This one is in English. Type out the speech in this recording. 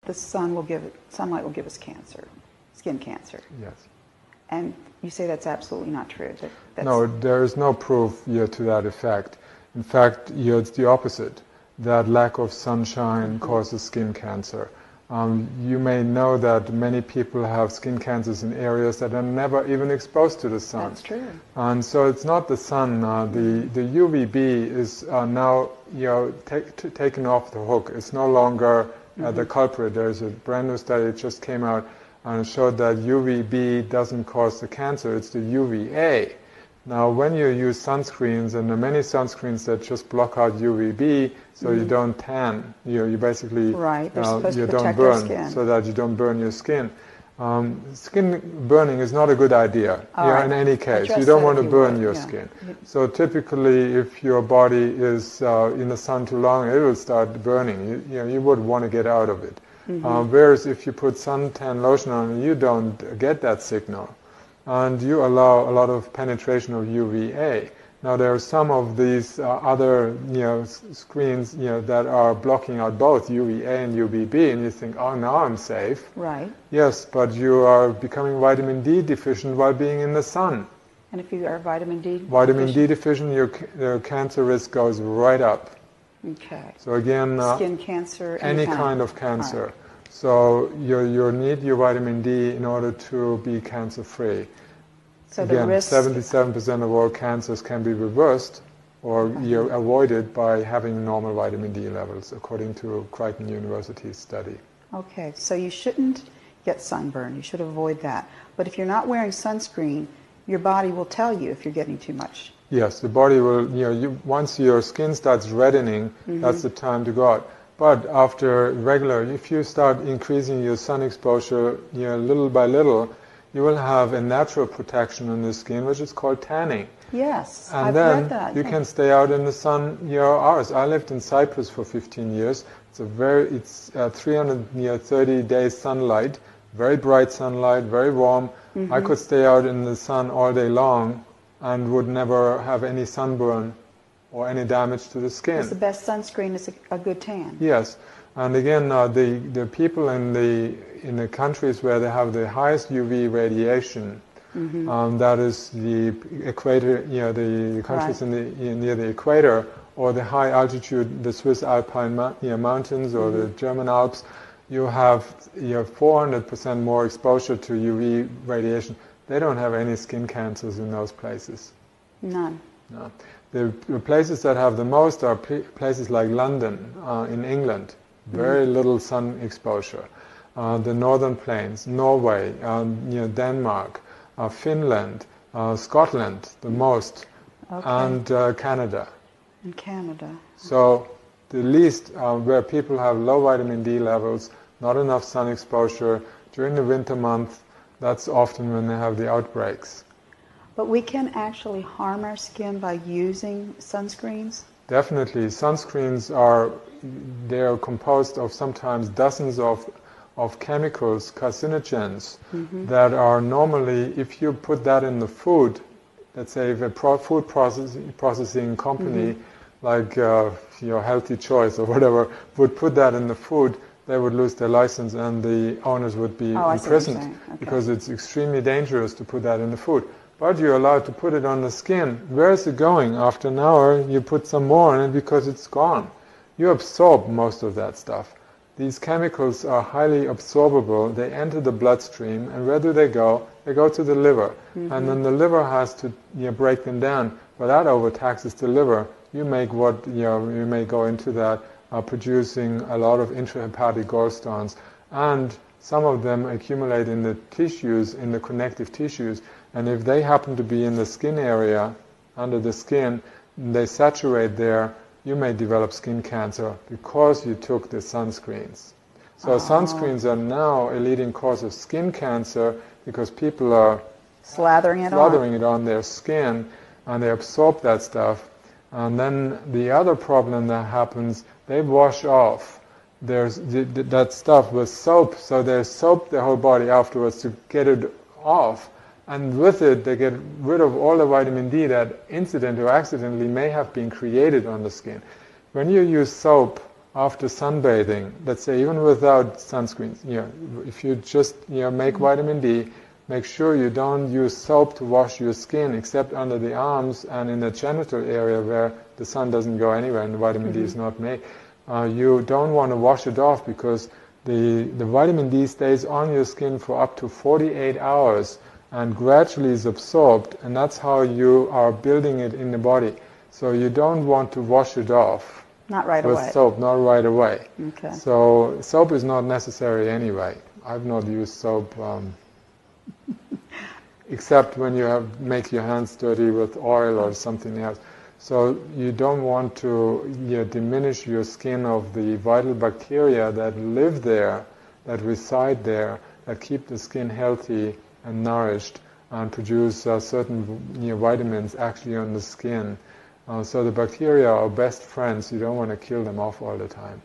the sunlight will give us cancer, skin cancer. Yes. And you say that's absolutely not true. No, there is no proof to that effect. In fact, it's the opposite. That lack of sunshine causes skin cancer. You may know that many people have skin cancers in areas that are never even exposed to the sun. That's true. And so it's not the sun. The UVB is now taken off the hook. It's no longer the culprit. There's a brand new study that just came out and it showed that UVB doesn't cause the cancer. It's the UVA. Now, when you use sunscreens, and there are many sunscreens that just block out UVB, so you don't tan. You basically you don't burn, so that you don't burn your skin. Skin burning is not a good idea. In any case, you don't want to burn your skin. So typically, if your body is in the sun too long, it will start burning. You would want to get out of it. Whereas if you put suntan lotion on, you don't get that signal. And you allow a lot of penetration of UVA. Now there are some of these other screens that are blocking out both UVA and UVB, and you think, oh, now I'm safe. Right. Yes, but you are becoming vitamin D deficient while being in the sun. And if you are vitamin D deficient, your cancer risk goes right up. Okay. So again, skin cancer, any kind of cancer. Right. So you need your vitamin D in order to be cancer-free. So again, the risk 77% of all cancers can be reversed or avoided by having normal vitamin D levels, according to Crichton University's study. Okay, so you shouldn't get sunburn. You should avoid that. But if you're not wearing sunscreen, your body will tell you if you're getting too much. Yes, the body will, once your skin starts reddening, that's the time to go out. But after if you start increasing your sun exposure, little by little, you will have a natural protection on the skin, which is called tanning. Yes, and I've then read that. You can stay out in the sun hours. I lived in Cyprus for 15 years. It's 330 days sunlight, very bright sunlight, very warm. I could stay out in the sun all day long and would never have any sunburn or any damage to the skin. Because the best sunscreen is a good tan. Yes, and again, the people in the countries where they have the highest UV radiation, that is the equator, the countries near the equator, or the high altitude, the Swiss Alpine mountains or the German Alps, you have 400% more exposure to UV radiation. They don't have any skin cancers in those places. None. No. The places that have the most are places like London in England, very little sun exposure. The northern plains, Norway, Denmark, Finland, Scotland, the most, and Canada. In Canada. So the least where people have low vitamin D levels, not enough sun exposure during the winter month, that's often when they have the outbreaks. But we can actually harm our skin by using sunscreens? Definitely. Sunscreens they're composed of sometimes dozens of chemicals, carcinogens, that are normally, if you put that in the food, let's say if a food processing company like your Healthy Choice or whatever would put that in the food, they would lose their license and the owners would be imprisoned because it's extremely dangerous to put that in the food. But you're allowed to put it on the skin. Where is it going? After an hour, you put some more on it because it's gone. You absorb most of that stuff. These chemicals are highly absorbable. They enter the bloodstream, and where do they go? They go to the liver. And then the liver has to break them down. But that overtaxes the liver. You may go into that producing a lot of intrahepatic gallstones. And some of them accumulate in the tissues, in the connective tissues. And if they happen to be in the skin area, under the skin, they saturate there, you may develop skin cancer because you took the sunscreens. So sunscreens are now a leading cause of skin cancer because people are slathering it on their skin and they absorb that stuff. And then the other problem that happens, they wash off that stuff with soap, so they soap their whole body afterwards to get it off. And with it, they get rid of all the vitamin D that incidentally or accidentally may have been created on the skin. When you use soap after sunbathing, let's say even without sunscreen, if you just make vitamin D, make sure you don't use soap to wash your skin except under the arms and in the genital area where the sun doesn't go anywhere and the vitamin D is not made. You don't want to wash it off because the vitamin D stays on your skin for up to 48 hours and gradually is absorbed, and that's how you are building it in the body. So you don't want to wash it off. Not right with away. soap, not right away. Okay. So soap is not necessary anyway. I've not used soap except when you make your hands dirty with oil or something else. So you don't want to diminish your skin of the vital bacteria that live there, that reside there, that keep the skin healthy and nourished and produce certain vitamins actually on the skin. So the bacteria are best friends. You don't want to kill them off all the time.